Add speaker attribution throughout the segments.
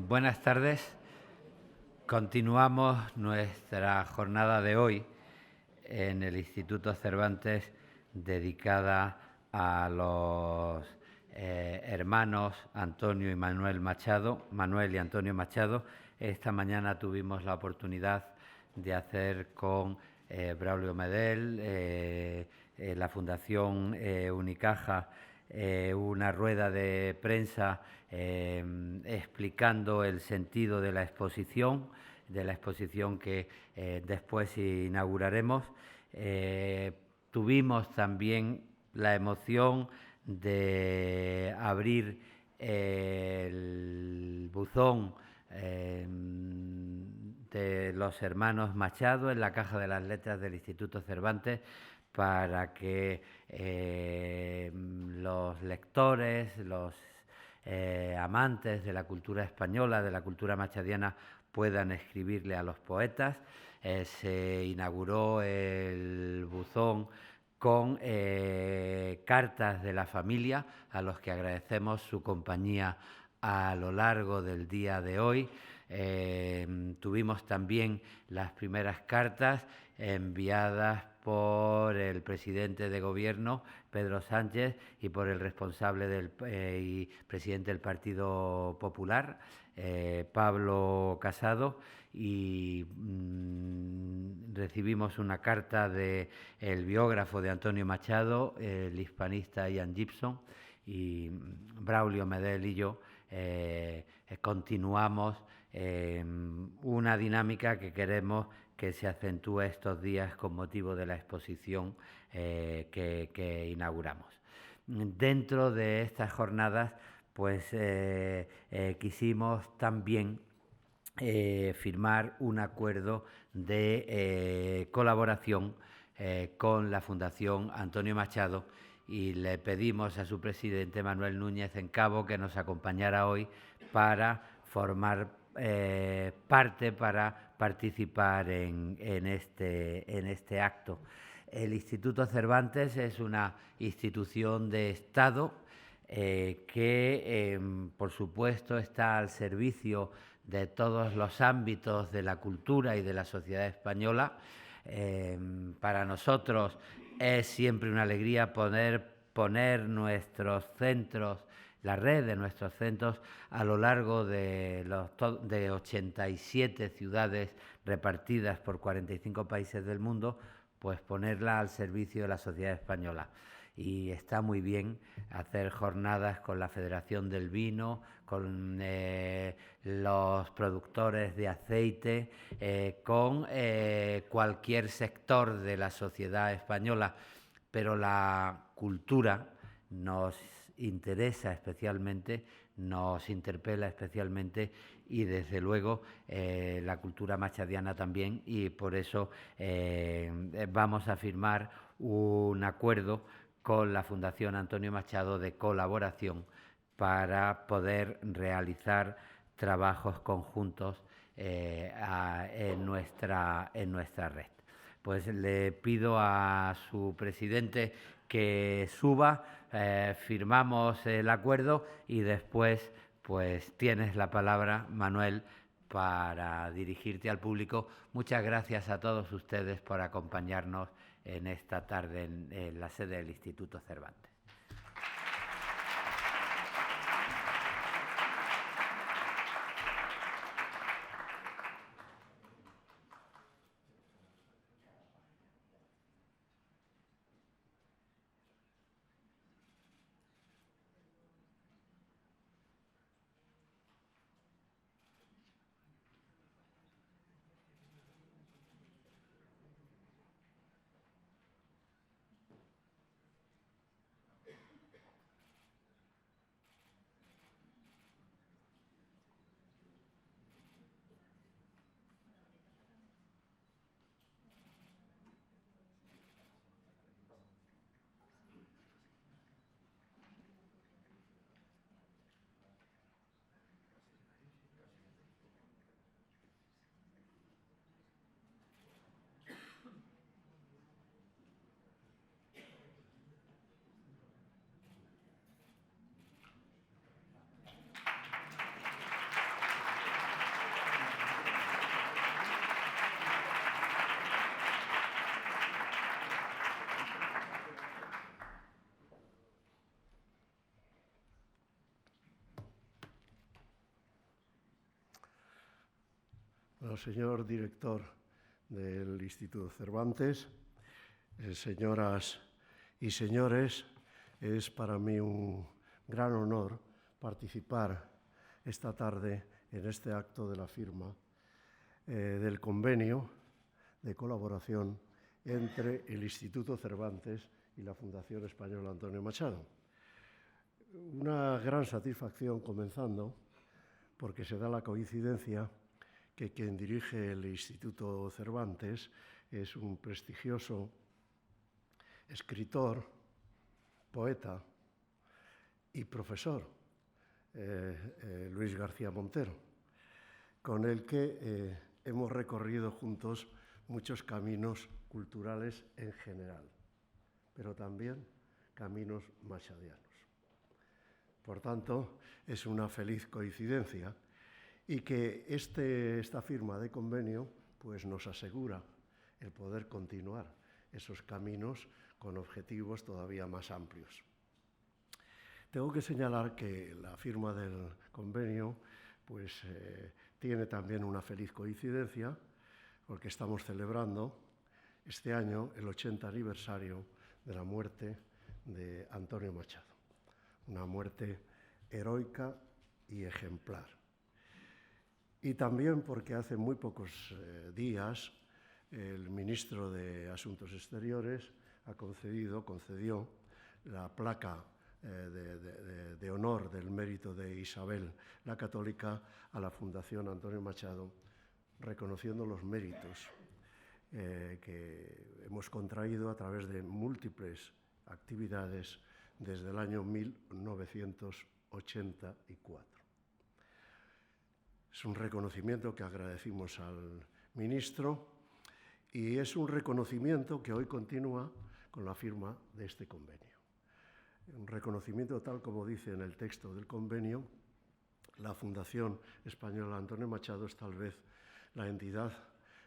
Speaker 1: Buenas tardes. Continuamos nuestra jornada de hoy en el Instituto Cervantes dedicada a los hermanos Antonio y Manuel Machado, Manuel y Antonio Machado. Esta mañana tuvimos la oportunidad de hacer con Braulio Medel, la Fundación Unicaja, una rueda de prensa explicando el sentido de la exposición que después inauguraremos. Tuvimos también la emoción de abrir el buzón de los hermanos Machado en la Caja de las Letras del Instituto Cervantes para que los lectores, los amantes de la cultura española, de la cultura machadiana, puedan escribirle a los poetas. Se inauguró el buzón con cartas de la familia, a los que agradecemos su compañía a lo largo del día de hoy. Tuvimos también las primeras cartas enviadas por el presidente de gobierno, Pedro Sánchez, y por el responsable y presidente del Partido Popular, Pablo Casado, y recibimos una carta del biógrafo de Antonio Machado, el hispanista Ian Gibson, y Braulio Medel y yo continuamos una dinámica que queremos que se acentúe estos días con motivo de la exposición que inauguramos. Dentro de estas jornadas, pues quisimos también firmar un acuerdo de colaboración con la Fundación Antonio Machado, y le pedimos a su presidente, Manuel Núñez Encabo, que nos acompañara hoy para formar parte, para participar en este acto. El Instituto Cervantes es una institución de Estado que, por supuesto, está al servicio de todos los ámbitos de la cultura y de la sociedad española. Para nosotros es siempre una alegría poner nuestros centros, la red de nuestros centros a lo largo de 87 ciudades repartidas por 45 países del mundo, pues ponerla al servicio de la sociedad española. Y está muy bien hacer jornadas con la Federación del Vino, con los productores de aceite, con cualquier sector de la sociedad española, pero la cultura nos interesa especialmente, nos interpela especialmente, y desde luego la cultura machadiana también, y por eso vamos a firmar un acuerdo con la Fundación Antonio Machado de colaboración para poder realizar trabajos conjuntos en nuestra red. Pues le pido a su presidente que suba, firmamos el acuerdo y después pues tienes la palabra, Manuel, para dirigirte al público. Muchas gracias a todos ustedes por acompañarnos en esta tarde en la sede del Instituto Cervantes.
Speaker 2: al señor director del Instituto Cervantes, señoras y señores, es para mí un gran honor participar esta tarde en este acto de la firma del convenio de colaboración entre el Instituto Cervantes y la Fundación Española Antonio Machado. Una gran satisfacción comenzando porque se da la coincidencia que quien dirige el Instituto Cervantes es un prestigioso escritor, poeta y profesor, Luis García Montero, con el que hemos recorrido juntos muchos caminos culturales en general, pero también caminos machadianos. Por tanto, es una feliz coincidencia y que esta firma de convenio pues, nos asegura el poder continuar esos caminos con objetivos todavía más amplios. Tengo que señalar que la firma del convenio pues, tiene también una feliz coincidencia porque estamos celebrando este año el 80 aniversario de la muerte de Antonio Machado, una muerte heroica y ejemplar. Y también porque hace muy pocos días el ministro de Asuntos Exteriores concedió la placa de honor del mérito de Isabel la Católica a la Fundación Antonio Machado, reconociendo los méritos que hemos contraído a través de múltiples actividades desde el año 1984. Es un reconocimiento que agradecimos al ministro y es un reconocimiento que hoy continúa con la firma de este convenio. Un reconocimiento tal como dice en el texto del convenio, la Fundación Española Antonio Machado es tal vez la entidad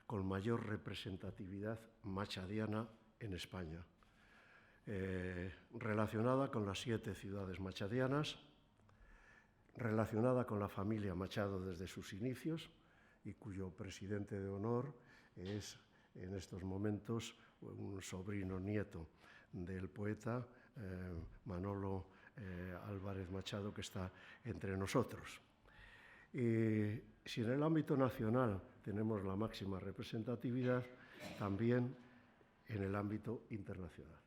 Speaker 2: con mayor representatividad machadiana en España, relacionada con las 7 ciudades machadianas, relacionada con la familia Machado desde sus inicios y cuyo presidente de honor es en estos momentos un sobrino nieto del poeta Manolo Álvarez Machado, que está entre nosotros. Si en el ámbito nacional tenemos la máxima representatividad, también en el ámbito internacional.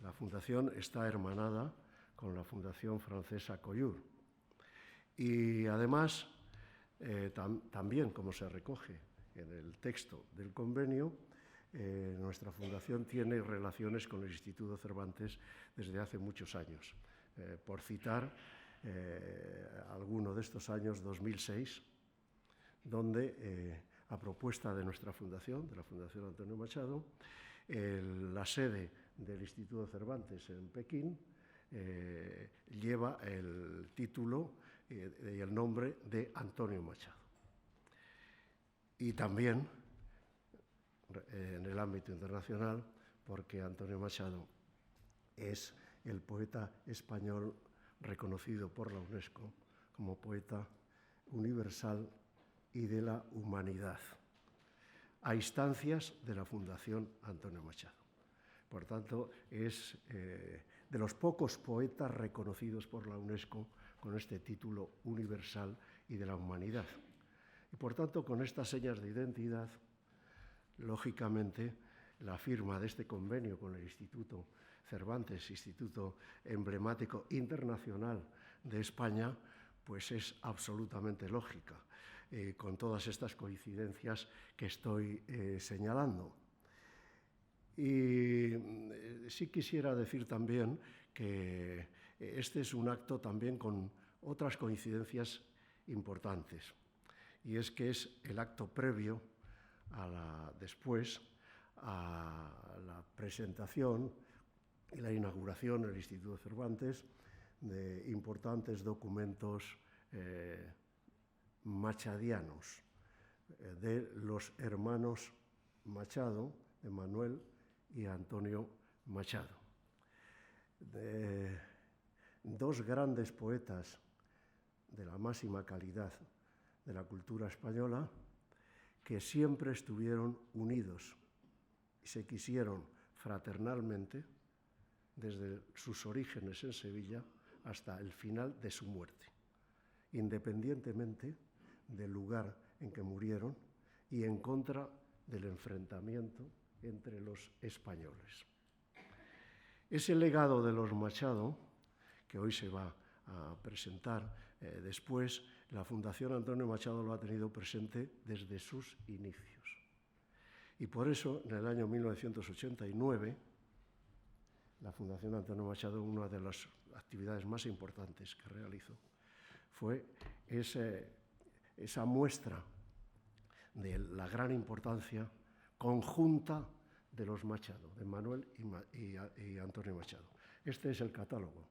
Speaker 2: La fundación está hermanada con la Fundación Francesa Coyur. Y además, también como se recoge en el texto del convenio, nuestra fundación tiene relaciones con el Instituto Cervantes desde hace muchos años. Por citar alguno de estos años, 2006, donde a propuesta de nuestra fundación, de la Fundación Antonio Machado, la sede del Instituto Cervantes en Pekín lleva el título y el nombre de Antonio Machado. Y también en el ámbito internacional, porque Antonio Machado es el poeta español reconocido por la UNESCO como poeta universal y de la humanidad, a instancias de la Fundación Antonio Machado. Por tanto, es de los pocos poetas reconocidos por la UNESCO con este título universal y de la humanidad. Y por tanto, con estas señas de identidad, lógicamente, la firma de este convenio con el Instituto Cervantes, instituto emblemático internacional de España, pues es absolutamente lógica, con todas estas coincidencias que estoy señalando. Y sí quisiera decir también que este es un acto también con otras coincidencias importantes, y es que es el acto previo después a la presentación y la inauguración en el Instituto Cervantes de importantes documentos machadianos de los hermanos Machado, de Manuel y Antonio Machado. Dos grandes poetas de la máxima calidad de la cultura española que siempre estuvieron unidos y se quisieron fraternalmente desde sus orígenes en Sevilla hasta el final de su muerte, independientemente del lugar en que murieron y en contra del enfrentamiento entre los españoles. Ese legado de los Machado, que hoy se va a presentar después, la Fundación Antonio Machado lo ha tenido presente desde sus inicios. Y por eso, en el año 1989, la Fundación Antonio Machado, una de las actividades más importantes que realizó, fue esa muestra de la gran importancia conjunta de los Machado, de Manuel y Antonio Machado. Este es el catálogo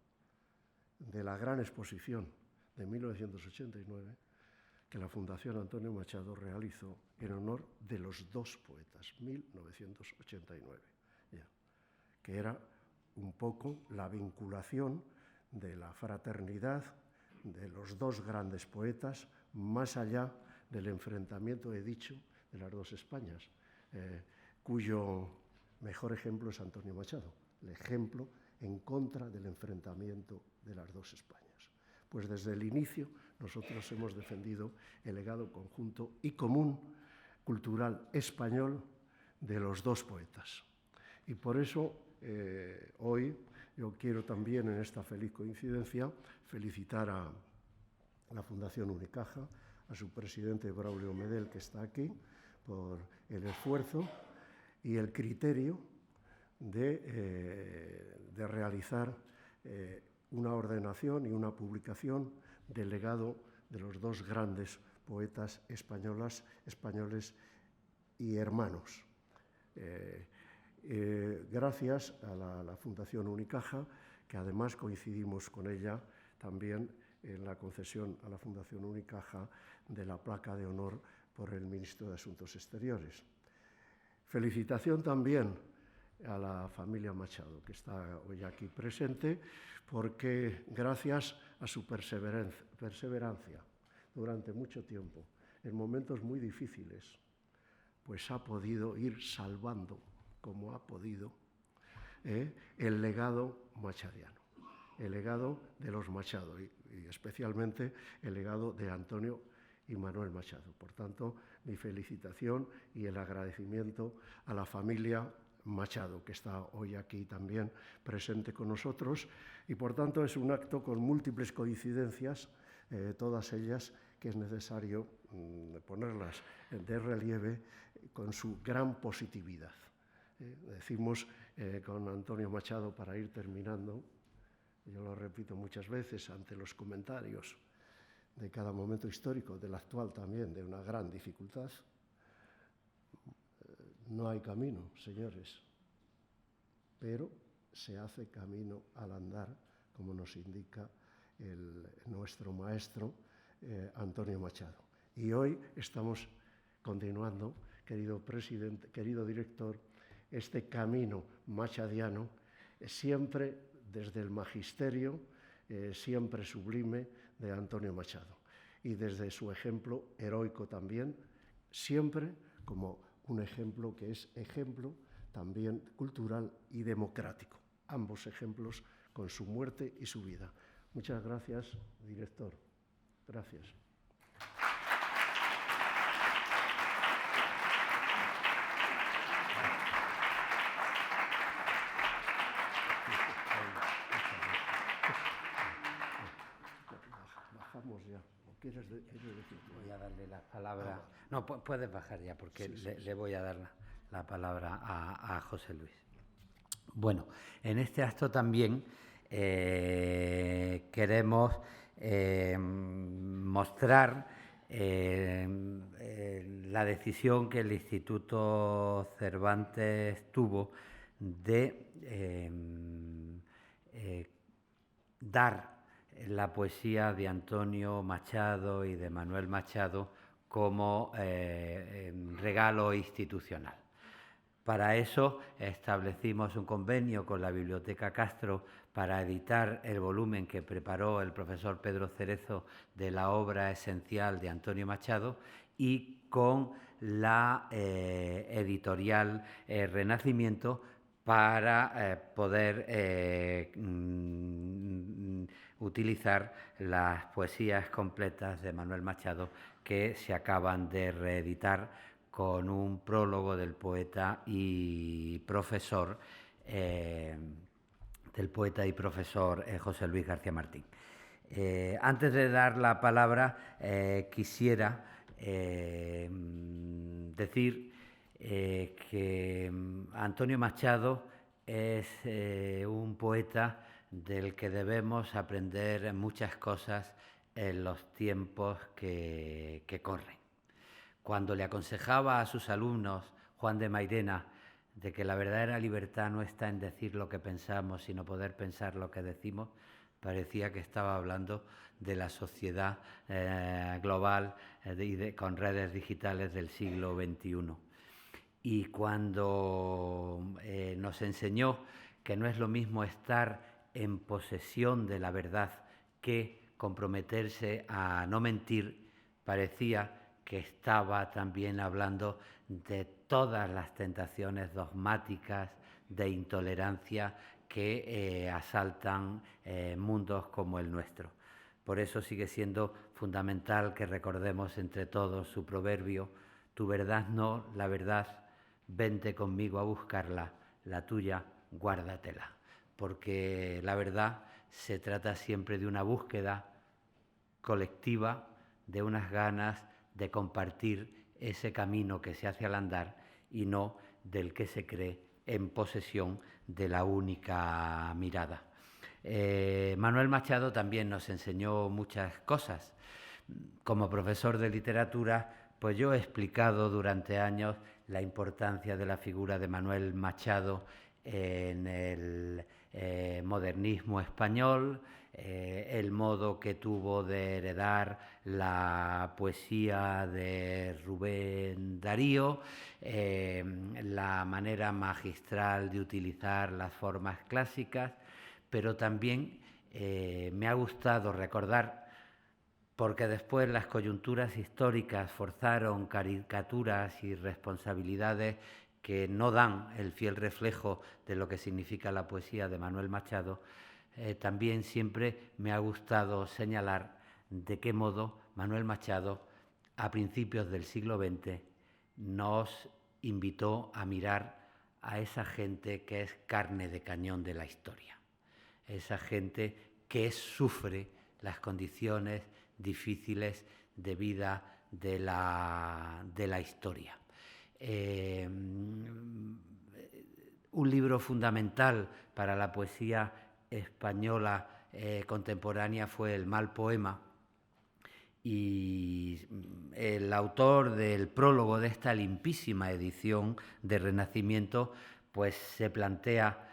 Speaker 2: de la gran exposición de 1989 que la Fundación Antonio Machado realizó en honor de los dos poetas, 1989, que era un poco la vinculación de la fraternidad de los dos grandes poetas, más allá del enfrentamiento, he dicho, de las dos Españas, cuyo mejor ejemplo es Antonio Machado, el ejemplo en contra del enfrentamiento de las dos Españas. Pues desde el inicio nosotros hemos defendido el legado conjunto y común cultural español de los dos poetas. Y por eso hoy yo quiero también, en esta feliz coincidencia, felicitar a la Fundación Unicaja, a su presidente Braulio Medel, que está aquí, por el esfuerzo y el criterio de realizar una ordenación y una publicación del legado de los dos grandes poetas españoles y hermanos. Gracias a la Fundación Unicaja, que además coincidimos con ella también en la concesión a la Fundación Unicaja de la placa de honor por el Ministro de Asuntos Exteriores. Felicitación también a la familia Machado, que está hoy aquí presente, porque gracias a su perseverancia durante mucho tiempo, en momentos muy difíciles, pues ha podido ir salvando, como ha podido, el legado machadiano, el legado de los Machado y especialmente el legado de Antonio y Manuel Machado. Por tanto, mi felicitación y el agradecimiento a la familia Machado, que está hoy aquí también presente con nosotros, y por tanto es un acto con múltiples coincidencias, todas ellas que es necesario ponerlas de relieve con su gran positividad. Decimos con Antonio Machado, para ir terminando, yo lo repito muchas veces ante los comentarios de cada momento histórico, del actual también, de una gran dificultad, no hay camino, señores, pero se hace camino al andar, como nos indica nuestro maestro Antonio Machado. Y hoy estamos continuando, querido presidente, querido director, este camino machadiano, siempre desde el magisterio, siempre sublime, de Antonio Machado. Y desde su ejemplo heroico también, siempre como un ejemplo que es ejemplo también cultural y democrático. Ambos ejemplos con su muerte y su vida. Muchas gracias, director. Gracias. Bajamos ya. ¿Quieres decir?
Speaker 1: Voy a darle la palabra. No, puedes bajar ya, porque le voy a dar la palabra a José Luis. Bueno, en este acto también queremos mostrar la decisión que el Instituto Cervantes tuvo de dar la poesía de Antonio Machado y de Manuel Machado como regalo institucional. Para eso establecimos un convenio con la Biblioteca Castro para editar el volumen que preparó el profesor Pedro Cerezo de la obra esencial de Antonio Machado, y con la editorial Renacimiento para poder utilizar las poesías completas de Manuel Machado, que se acaban de reeditar con un prólogo del poeta y profesor José Luis García Martín. Antes de dar la palabra, quisiera decir que Antonio Machado es un poeta del que debemos aprender muchas cosas en los tiempos que corren. Cuando le aconsejaba a sus alumnos, Juan de Mairena, de que la verdadera libertad no está en decir lo que pensamos, sino poder pensar lo que decimos, parecía que estaba hablando de la sociedad global con redes digitales del siglo XXI. Y cuando nos enseñó que no es lo mismo estar en posesión de la verdad que comprometerse a no mentir, parecía que estaba también hablando de todas las tentaciones dogmáticas de intolerancia que asaltan mundos como el nuestro. Por eso sigue siendo fundamental que recordemos entre todos su proverbio: tu verdad no, la verdad, vente conmigo a buscarla, la tuya, guárdatela. Porque la verdad se trata siempre de una búsqueda colectiva, de unas ganas de compartir ese camino que se hace al andar y no del que se cree en posesión de la única mirada. Manuel Machado también nos enseñó muchas cosas. Como profesor de literatura, pues yo he explicado durante años la importancia de la figura de Manuel Machado en el modernismo español, el modo que tuvo de heredar la poesía de Rubén Darío, la manera magistral de utilizar las formas clásicas, pero también me ha gustado recordar, porque después las coyunturas históricas forzaron caricaturas y responsabilidades que no dan el fiel reflejo de lo que significa la poesía de Manuel Machado. También siempre me ha gustado señalar de qué modo Manuel Machado, a principios del siglo XX, nos invitó a mirar a esa gente que es carne de cañón de la historia, esa gente que sufre las condiciones difíciles de vida de la historia. Un libro fundamental para la poesía española contemporánea fue El mal poema, y el autor del prólogo de esta limpísima edición de Renacimiento pues se plantea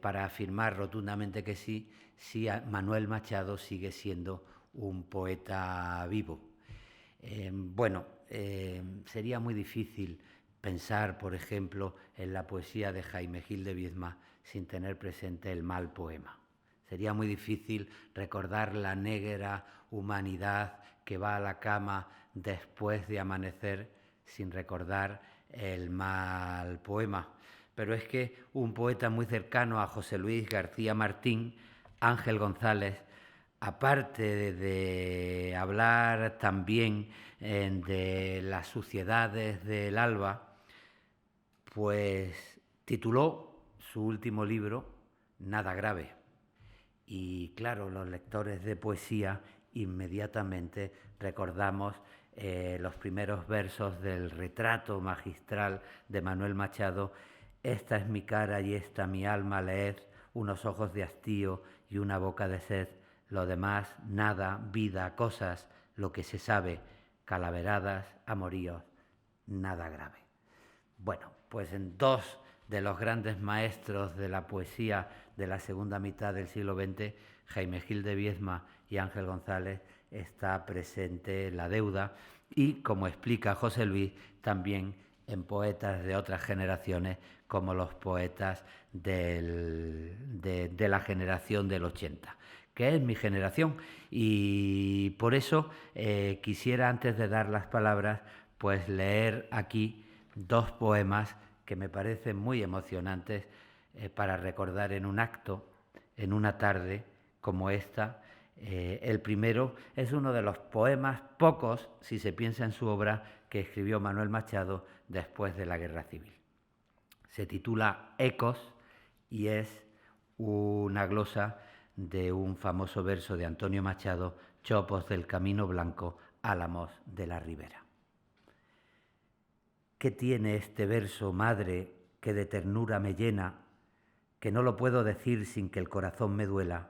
Speaker 1: para afirmar rotundamente que sí, si Manuel Machado sigue siendo un poeta vivo. Sería muy difícil pensar, por ejemplo, en la poesía de Jaime Gil de Viedma sin tener presente el mal poema. Sería muy difícil recordar la negra humanidad que va a la cama después de amanecer sin recordar el mal poema. Pero es que un poeta muy cercano a José Luis García Martín, Ángel González, aparte de hablar también de las suciedades del alba, pues tituló su último libro Nada grave. Y claro, los lectores de poesía inmediatamente recordamos los primeros versos del retrato magistral de Manuel Machado: esta es mi cara y esta mi alma, leed, unos ojos de hastío y una boca de sed, lo demás, nada, vida, cosas, lo que se sabe, calaveradas, amoríos, nada grave. Bueno, pues en dos de los grandes maestros de la poesía de la segunda mitad del siglo XX, Jaime Gil de Viedma y Ángel González, está presente la deuda y, como explica José Luis, también en poetas de otras generaciones, como los poetas de la generación del 80, que es mi generación. Y por eso quisiera, antes de dar las palabras, pues leer aquí dos poemas que me parecen muy emocionantes para recordar en un acto, en una tarde como esta. El primero es uno de los poemas pocos, si se piensa en su obra, que escribió Manuel Machado después de la Guerra Civil. Se titula Ecos y es una glosa de un famoso verso de Antonio Machado, Chopos del Camino Blanco, Álamos de la Ribera. ¿Qué tiene este verso, madre, que de ternura me llena, que no lo puedo decir sin que el corazón me duela?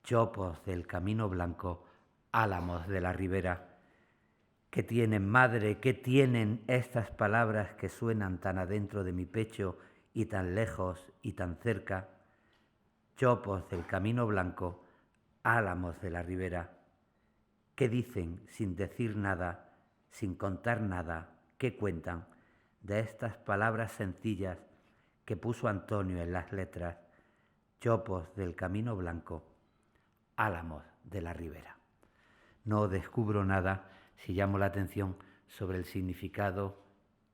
Speaker 1: Chopos del Camino Blanco, Álamos de la Ribera. ¿Qué tienen, madre, qué tienen estas palabras que suenan tan adentro de mi pecho y tan lejos y tan cerca? Chopos del Camino Blanco, Álamos de la Ribera. ¿Qué dicen sin decir nada, sin contar nada? ¿Qué cuentan de estas palabras sencillas que puso Antonio en las letras? Chopos del Camino Blanco, Álamos de la Ribera. No descubro nada si llamo la atención sobre el significado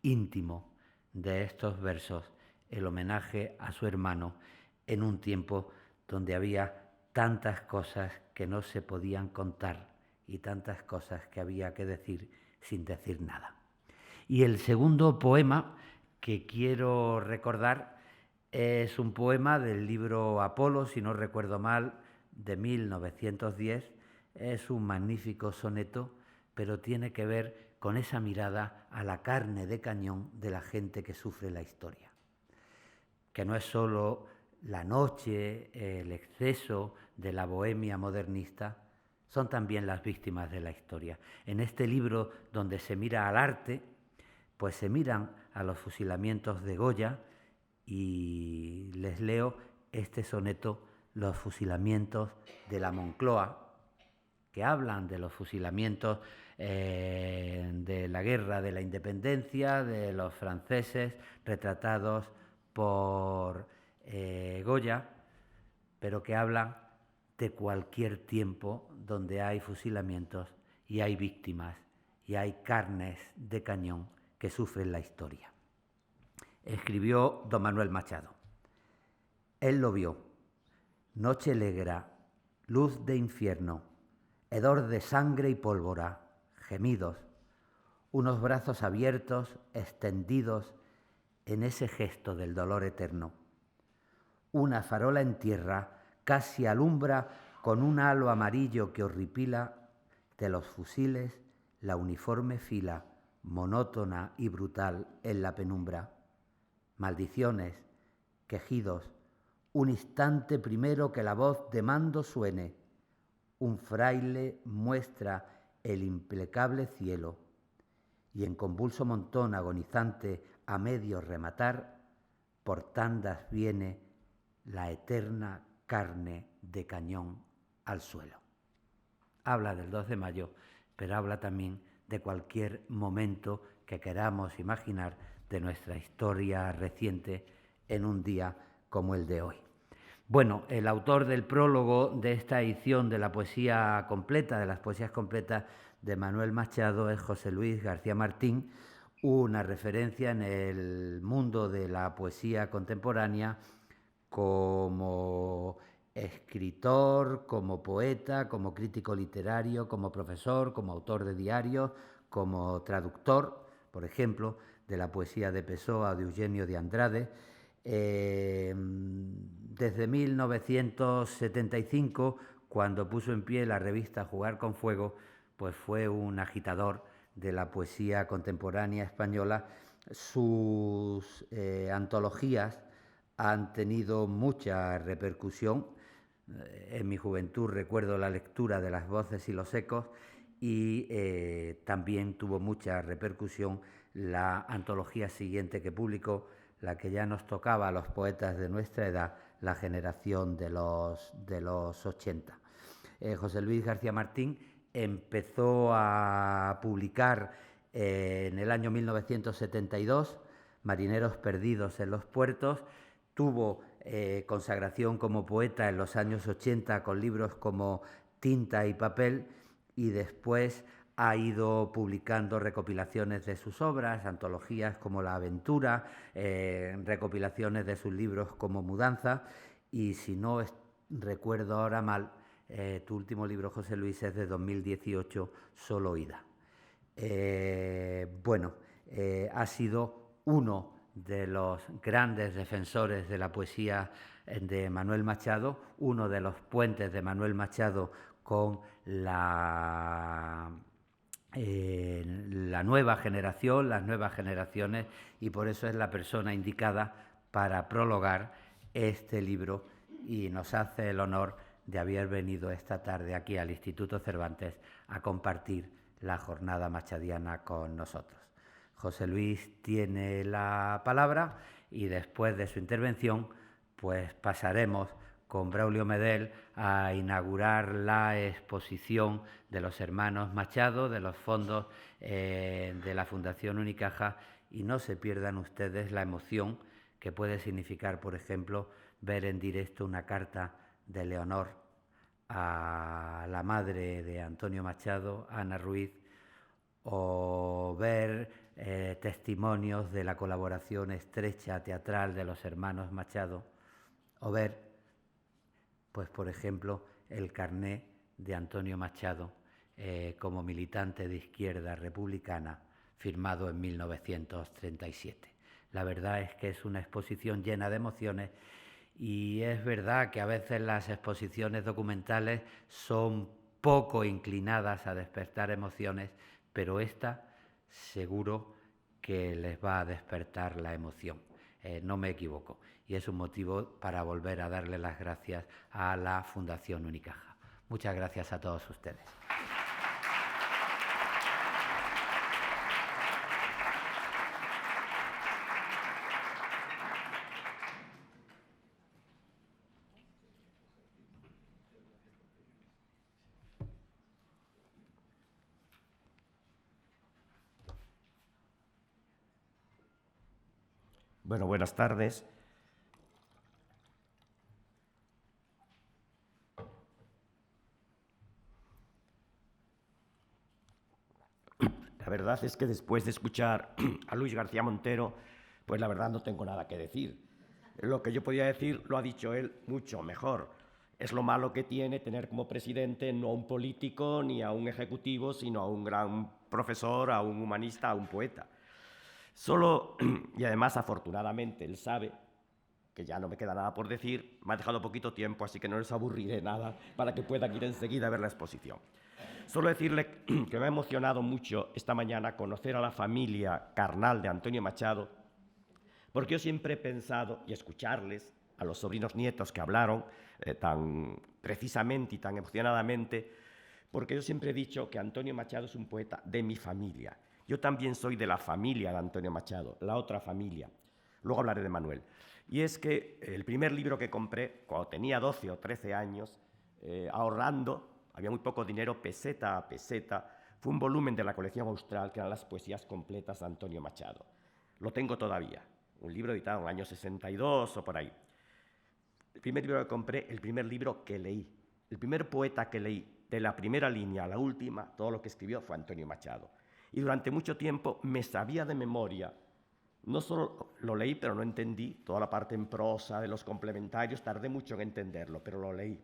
Speaker 1: íntimo de estos versos, el homenaje a su hermano en un tiempo donde había tantas cosas que no se podían contar y tantas cosas que había que decir sin decir nada. Y el segundo poema que quiero recordar es un poema del libro Apolo, si no recuerdo mal, de 1910. Es un magnífico soneto, pero tiene que ver con esa mirada a la carne de cañón de la gente que sufre la historia. Que no es solo la noche, el exceso de la bohemia modernista, son también las víctimas de la historia. En este libro, donde se mira al arte, pues se miran a los fusilamientos de Goya, y les leo este soneto, Los fusilamientos de la Moncloa, que hablan de los fusilamientos de la guerra de la independencia, de los franceses, retratados por Goya, pero que hablan de cualquier tiempo donde hay fusilamientos y hay víctimas y hay carnes de cañón que sufren la historia. Escribió don Manuel Machado. Él lo vio, noche negra, luz de infierno, hedor de sangre y pólvora, gemidos, unos brazos abiertos, extendidos en ese gesto del dolor eterno. Una farola en tierra casi alumbra con un halo amarillo que horripila de los fusiles la uniforme fila, monótona y brutal en la penumbra. Maldiciones, quejidos, un instante primero que la voz de mando suene. Un fraile muestra el implacable cielo y en convulso montón agonizante a medio rematar, por tandas viene la eterna carne de cañón al suelo. Habla del 2 de mayo, pero habla también de cualquier momento que queramos imaginar de nuestra historia reciente en un día como el de hoy. Bueno, el autor del prólogo de esta edición de la poesía completa, de las poesías completas de Manuel Machado, es José Luis García Martín, una referencia en el mundo de la poesía contemporánea como escritor, como poeta, como crítico literario, como profesor, como autor de diarios, como traductor, por ejemplo, de la poesía de Pessoa o de Eugenio de Andrade. Desde 1975, cuando puso en pie la revista Jugar con Fuego, pues fue un agitador de la poesía contemporánea española. Sus antologías han tenido mucha repercusión. En mi juventud recuerdo la lectura de Las voces y los ecos, y también tuvo mucha repercusión la antología siguiente que publicó, la que ya nos tocaba a los poetas de nuestra edad, la generación de los 80. José Luis García Martín empezó a publicar en el año 1972, Marineros perdidos en los puertos. Tuvo consagración como poeta en los años 80 con libros como Tinta y papel, y después ha ido publicando recopilaciones de sus obras, antologías como La Aventura, recopilaciones de sus libros como Mudanza, y si no recuerdo ahora mal, tu último libro, José Luis, es de 2018, Solo Ida. Ha sido uno de los grandes defensores de la poesía de Manuel Machado, uno de los puentes de Manuel Machado con la nueva generación, las nuevas generaciones, y por eso es la persona indicada para prologar este libro, y nos hace el honor de haber venido esta tarde aquí al Instituto Cervantes a compartir la jornada machadiana con nosotros. José Luis tiene la palabra y después de su intervención pues pasaremos con Braulio Medel a inaugurar la exposición de los hermanos Machado, de los fondos de la Fundación Unicaja, y no se pierdan ustedes la emoción que puede significar, por ejemplo, ver en directo una carta de Leonor a la madre de Antonio Machado, Ana Ruiz, o ver testimonios de la colaboración estrecha teatral de los hermanos Machado, o ver, pues por ejemplo, el carné de Antonio Machado como militante de izquierda republicana, firmado en 1937. La verdad es que es una exposición llena de emociones, y es verdad que a veces las exposiciones documentales son poco inclinadas a despertar emociones, pero esta seguro que les va a despertar la emoción. No me equivoco, y es un motivo para volver a darle las gracias a la Fundación Unicaja. Muchas gracias a todos ustedes.
Speaker 3: Bueno, buenas tardes. La verdad es que después de escuchar a Luis García Montero, pues la verdad no tengo nada que decir. Lo que yo podía decir lo ha dicho él mucho mejor. Es lo malo que tiene tener como presidente no a un político ni a un ejecutivo, sino a un gran profesor, a un humanista, a un poeta. Solo, y además afortunadamente él sabe que ya no me queda nada por decir, me ha dejado poquito tiempo, así que no les aburriré nada para que puedan ir enseguida a ver la exposición. Solo decirle que me ha emocionado mucho esta mañana conocer a la familia carnal de Antonio Machado, porque yo siempre he pensado, y escucharles, a los sobrinos nietos que hablaron tan precisamente y tan emocionadamente, porque yo siempre he dicho que Antonio Machado es un poeta de mi familia. Yo también soy de la familia de Antonio Machado, la otra familia. Luego hablaré de Manuel. Y es que el primer libro que compré, cuando tenía 12 o 13 años, ahorrando, había muy poco dinero, peseta a peseta, fue un volumen de la colección austral que eran las poesías completas de Antonio Machado. Lo tengo todavía, un libro editado en el año 62 o por ahí. El primer libro que compré, el primer libro que leí, el primer poeta que leí, de la primera línea a la última, todo lo que escribió fue Antonio Machado. Y durante mucho tiempo me sabía de memoria, no solo lo leí, pero no entendí, toda la parte en prosa de los complementarios, tardé mucho en entenderlo, pero lo leí.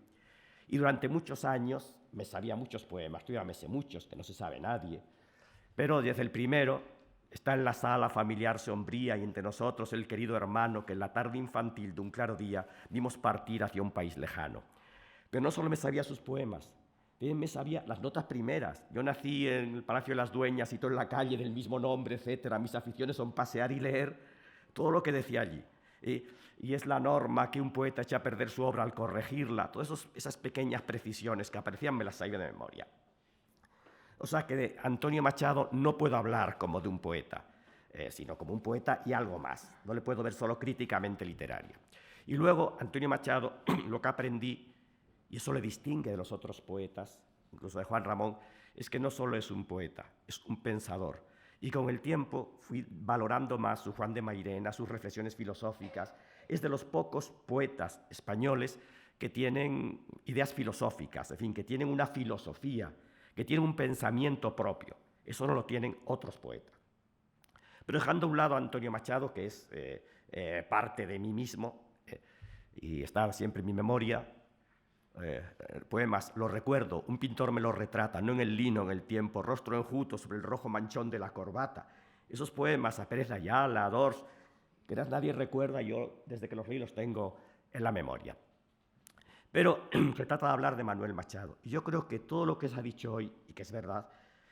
Speaker 3: Y durante muchos años me sabía muchos poemas, todavía me sé muchos, que no se sabe nadie, pero desde el primero está en la sala familiar sombría y entre nosotros el querido hermano que en la tarde infantil de un claro día vimos partir hacia un país lejano. Pero no solo me sabía sus poemas, también me sabía las notas primeras. Yo nací en el Palacio de las Dueñas y todo en la calle del mismo nombre, etcétera. Mis aficiones son pasear y leer todo lo que decía allí. Y es la norma que un poeta echa a perder su obra al corregirla. Todas esas pequeñas precisiones que aparecían me las sabía de memoria. O sea que de Antonio Machado no puedo hablar como de un poeta, sino como un poeta y algo más. No le puedo ver solo críticamente literario. Y luego, Antonio Machado, lo que aprendí, y eso le distingue de los otros poetas, incluso de Juan Ramón, es que no solo es un poeta, es un pensador. Y con el tiempo fui valorando más su Juan de Mairena, sus reflexiones filosóficas. Es de los pocos poetas españoles que tienen ideas filosóficas, en fin, que tienen una filosofía, que tienen un pensamiento propio. Eso no lo tienen otros poetas. Pero dejando a un lado a Antonio Machado, que es parte de mí mismo y está siempre en mi memoria, poemas, lo recuerdo, un pintor me lo retrata, no en el lino, en el tiempo, rostro enjuto sobre el rojo manchón de la corbata. Esos poemas a Pérez de Ayala, a Dors, que nadie recuerda, yo desde que los leí los tengo en la memoria. Pero se trata de hablar de Manuel Machado. Y yo creo que todo lo que se ha dicho hoy, y que es verdad,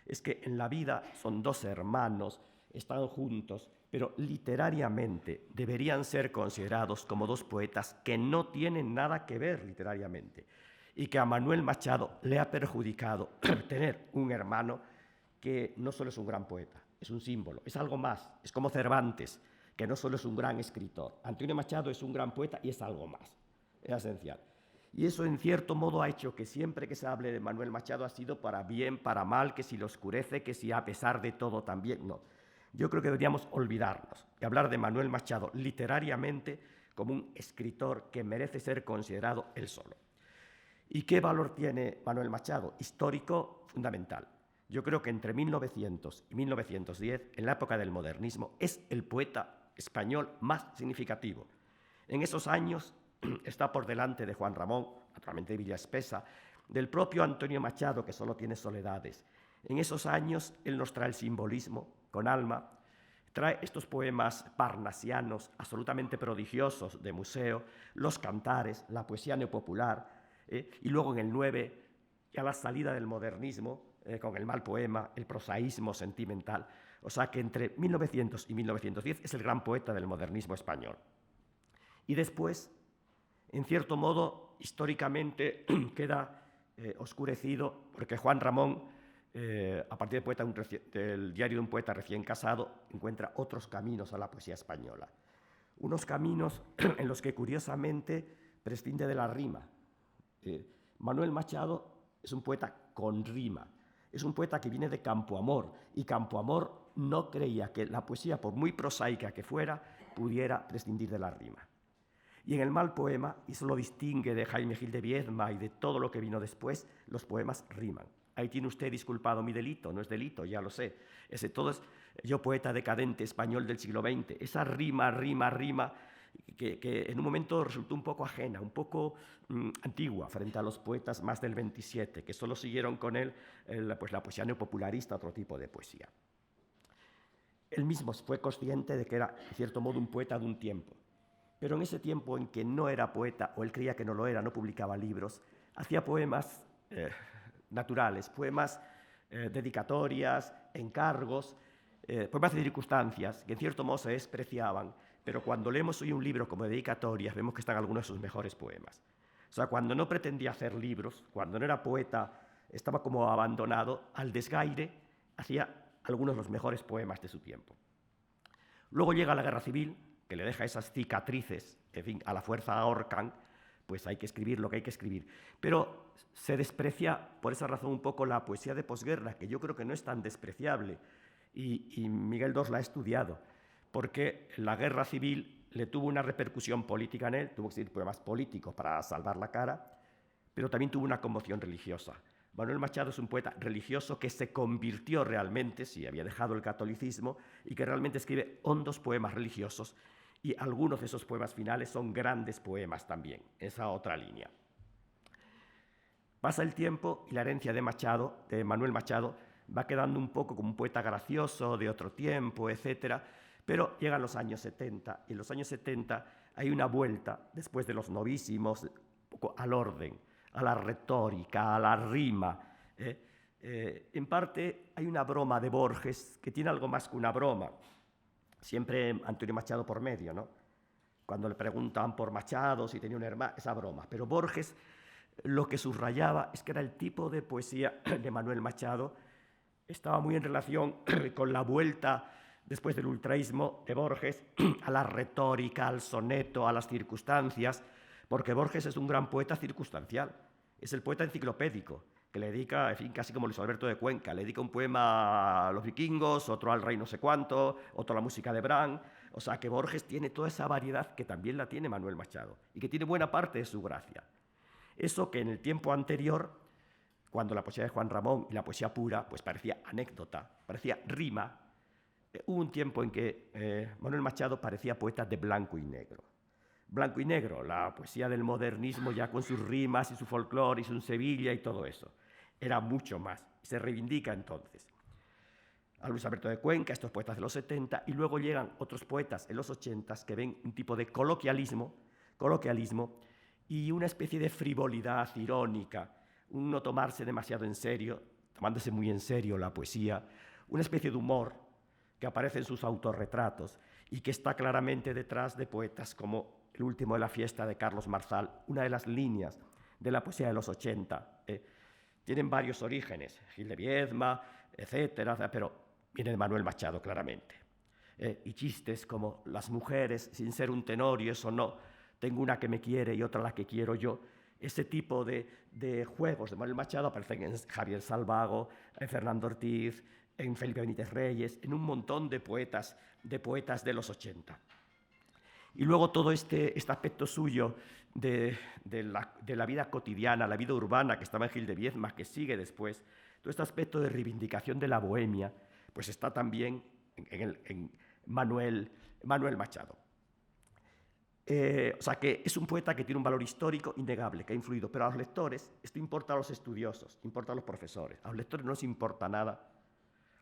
Speaker 3: es que en la vida son dos hermanos, están juntos, pero literariamente deberían ser considerados como dos poetas que no tienen nada que ver literariamente, y que a Manuel Machado le ha perjudicado tener un hermano que no solo es un gran poeta, es un símbolo, es algo más, es como Cervantes, que no solo es un gran escritor. Antonio Machado es un gran poeta y es algo más, es esencial. Y eso, en cierto modo, ha hecho que siempre que se hable de Manuel Machado ha sido para bien, para mal, que si lo oscurece, que si a pesar de todo también. No. Yo creo que deberíamos olvidarnos y hablar de Manuel Machado literariamente como un escritor que merece ser considerado él solo. ¿Y qué valor tiene Manuel Machado? Histórico, fundamental. Yo creo que entre 1900 y 1910, en la época del modernismo, es el poeta español más significativo. En esos años está por delante de Juan Ramón, naturalmente de Villaspesa, del propio Antonio Machado, que solo tiene Soledades. En esos años él nos trae el simbolismo con alma, trae estos poemas parnasianos absolutamente prodigiosos de museo, los cantares, la poesía neopopular, y luego en el 9, ya la salida del modernismo, con el mal poema, el prosaísmo sentimental. O sea que entre 1900 y 1910 es el gran poeta del modernismo español. Y después, en cierto modo, históricamente queda oscurecido porque Juan Ramón, a partir del diario de un poeta recién casado, encuentra otros caminos a la poesía española. Unos caminos en los que, curiosamente, prescinde de la rima. Manuel Machado es un poeta con rima. Es un poeta que viene de Campoamor, y Campoamor no creía que la poesía, por muy prosaica que fuera, pudiera prescindir de la rima. Y en el mal poema, y eso lo distingue de Jaime Gil de Viedma y de todo lo que vino después, los poemas riman. Ahí tiene usted disculpado mi delito, no es delito, ya lo sé. Ese todo es yo, poeta decadente español del siglo XX. Esa rima, que en un momento resultó un poco ajena, un poco antigua frente a los poetas más del 27, que solo siguieron con él pues la poesía neopopularista, otro tipo de poesía. Él mismo fue consciente de que era, en cierto modo, un poeta de un tiempo. Pero en ese tiempo en que no era poeta, o él creía que no lo era, no publicaba libros, hacía poemas naturales, poemas dedicatorias, encargos, poemas de circunstancias, que en cierto modo se despreciaban, pero cuando leemos hoy un libro como dedicatorias, vemos que están algunos de sus mejores poemas. O sea, cuando no pretendía hacer libros, cuando no era poeta, estaba como abandonado, al desgaire, hacía algunos de los mejores poemas de su tiempo. Luego llega la Guerra Civil, que le deja esas cicatrices, en fin, a la fuerza ahorcan, pues hay que escribir lo que hay que escribir. Pero se desprecia, por esa razón, un poco la poesía de posguerra, que yo creo que no es tan despreciable, y Miguel Dors la ha estudiado, porque la Guerra Civil le tuvo una repercusión política en él, tuvo que escribir poemas políticos para salvar la cara, pero también tuvo una conmoción religiosa. Manuel Machado es un poeta religioso que se convirtió realmente, si había dejado el catolicismo, y que realmente escribe hondos poemas religiosos, y algunos de esos poemas finales son grandes poemas también, esa otra línea. Pasa el tiempo y la herencia de Manuel Machado, va quedando un poco como un poeta gracioso de otro tiempo, etc. Pero llegan los años 70, y en los años 70 hay una vuelta, después de los novísimos, un poco al orden, a la retórica, a la rima. En parte hay una broma de Borges que tiene algo más que una broma. Siempre Antonio Machado por medio, ¿no? Cuando le preguntan por Machado, si tenía un hermano, esa broma. Pero Borges lo que subrayaba es que era el tipo de poesía de Manuel Machado, estaba muy en relación con la vuelta después del ultraísmo de Borges a la retórica, al soneto, a las circunstancias, porque Borges es un gran poeta circunstancial, es el poeta enciclopédico, que le dedica, en fin, casi como Luis Alberto de Cuenca, le dedica un poema a los vikingos, otro al rey no sé cuánto, otro a la música de Brahms. O sea que Borges tiene toda esa variedad que también la tiene Manuel Machado y que tiene buena parte de su gracia. Eso que en el tiempo anterior cuando la poesía de Juan Ramón y la poesía pura pues parecía anécdota, parecía rima. Hubo un tiempo en que Manuel Machado parecía poeta de blanco y negro. Blanco y negro, la poesía del modernismo ya con sus rimas y su folclore y su Sevilla y todo eso. Era mucho más, se reivindica entonces. A Luis Alberto de Cuenca, estos poetas de los 70, y luego llegan otros poetas en los 80 que ven un tipo de coloquialismo y una especie de frivolidad irónica, un no tomarse demasiado en serio, tomándose muy en serio la poesía, una especie de humor que aparece en sus autorretratos y que está claramente detrás de poetas como El último de la fiesta de Carlos Marsal, una de las líneas de la poesía de los 80. Tienen varios orígenes, Gil de Viedma, etcétera, pero viene de Manuel Machado claramente. Y chistes como las mujeres, sin ser un tenorio, eso no, tengo una que me quiere y otra la que quiero yo. Ese tipo de juegos de Manuel Machado aparecen en Javier Salvago, en Fernando Ortiz, en Felipe Benítez Reyes, en un montón de poetas de los 80. Y luego todo este aspecto suyo de la vida cotidiana, la vida urbana que estaba en Gil de Viedma, que sigue después, todo este aspecto de reivindicación de la bohemia, pues está también en Manuel Machado. O sea que es un poeta que tiene un valor histórico innegable, que ha influido, pero a los lectores, esto importa a los estudiosos, importa a los profesores, a los lectores no les importa nada,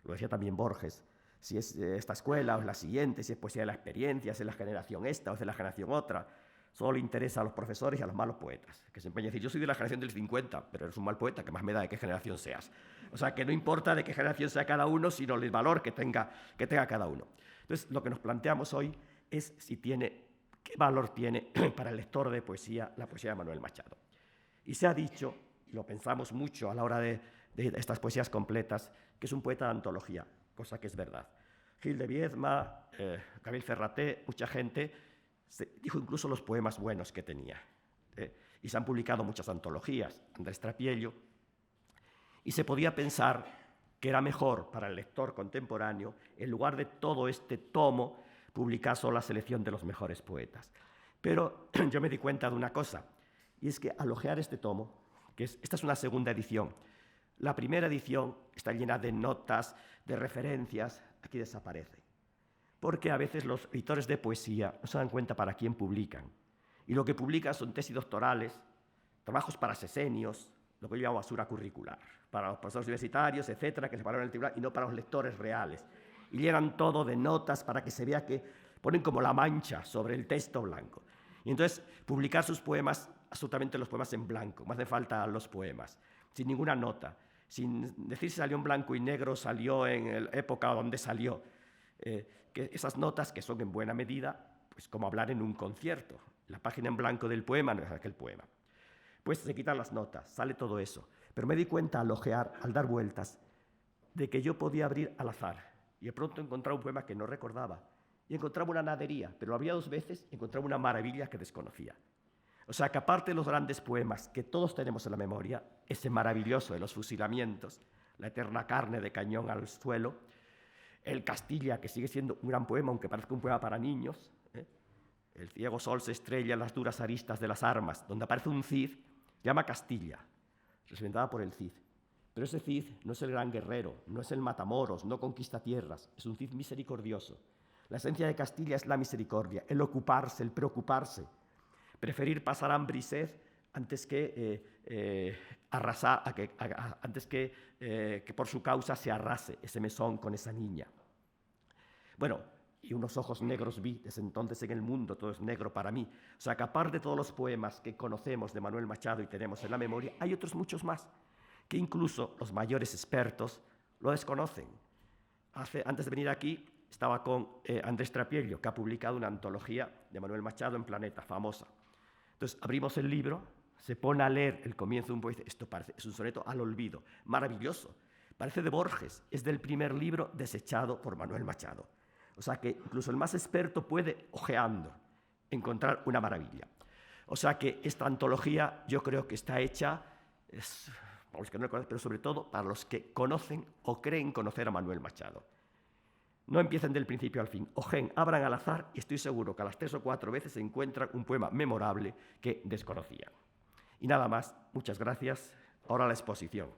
Speaker 3: lo decía también Borges, si es esta escuela o es la siguiente, si es poesía de la experiencia, si es la generación esta o es de la generación otra. Solo le interesa a los profesores y a los malos poetas, que se empeñan a decir, yo soy de la generación del 50, pero eres un mal poeta, que más me da de qué generación seas. O sea, que no importa de qué generación sea cada uno, sino el valor que tenga cada uno. Entonces, lo que nos planteamos hoy es qué valor tiene para el lector de poesía la poesía de Manuel Machado. Y se ha dicho, y lo pensamos mucho a la hora de estas poesías completas, que es un poeta de antología, cosa que es verdad. Gil de Viedma, Gabriel Ferraté, mucha gente dijo incluso los poemas buenos que tenía. Y se han publicado muchas antologías, Andrés Trapiello, y se podía pensar que era mejor para el lector contemporáneo, en lugar de todo este tomo, publicar solo la selección de los mejores poetas. Pero yo me di cuenta de una cosa, y es que al hojear este tomo, esta es una segunda edición, la primera edición está llena de notas, de referencias, aquí desaparece. Porque a veces los editores de poesía no se dan cuenta para quién publican. Y lo que publican son tesis doctorales, trabajos para sesenios, lo que yo llamo basura curricular, para los profesores universitarios, etcétera, que se pararon en el tribunal, y no para los lectores reales. Y llenan todo de notas para que se vea que ponen como la mancha sobre el texto blanco. Y entonces publicar sus poemas, absolutamente los poemas en blanco, más hace falta los poemas, sin ninguna nota, sin decir si salió en blanco y negro, salió en la época donde salió. Que esas notas, que son en buena medida, pues como hablar en un concierto. La página en blanco del poema no es aquel poema. Pues se quitan las notas, sale todo eso. Pero me di cuenta al ojear, al dar vueltas, de que yo podía abrir al azar. Y de pronto encontraba un poema que no recordaba. Y encontraba una nadería, pero lo abría 2 veces y encontraba una maravilla que desconocía. O sea que aparte de los grandes poemas que todos tenemos en la memoria, ese maravilloso de los fusilamientos, la eterna carne de cañón al suelo, el Castilla, que sigue siendo un gran poema, aunque parezca un poema para niños, el ciego sol se estrella en las duras aristas de las armas, donde aparece un Cid, llama Castilla, representada por el Cid. Pero ese Cid no es el gran guerrero, no es el matamoros, no conquista tierras, es un Cid misericordioso. La esencia de Castilla es la misericordia, el ocuparse, el preocuparse, preferir pasar hambre y sed antes que arrasar, antes que por su causa se arrase ese mesón con esa niña. Bueno, y unos ojos negros vi desde entonces en el mundo, todo es negro para mí. O sea que aparte de todos los poemas que conocemos de Manuel Machado y tenemos en la memoria, hay otros muchos más, que incluso los mayores expertos lo desconocen. Antes de venir aquí estaba con Andrés Trapiello, que ha publicado una antología de Manuel Machado en Planeta, famosa. Entonces abrimos el libro, se pone a leer el comienzo de un poema, esto parece, es un soneto al olvido, maravilloso, parece de Borges, es del primer libro desechado por Manuel Machado. O sea que incluso el más experto puede, ojeando, encontrar una maravilla. O sea que esta antología yo creo que está hecha, para los que no lo conocen, pero sobre todo para los que conocen o creen conocer a Manuel Machado. No empiecen del principio al fin, ojen, abran al azar y estoy seguro que a las 3 o 4 veces se encuentran un poema memorable que desconocían. Y nada más, muchas gracias. Ahora la exposición.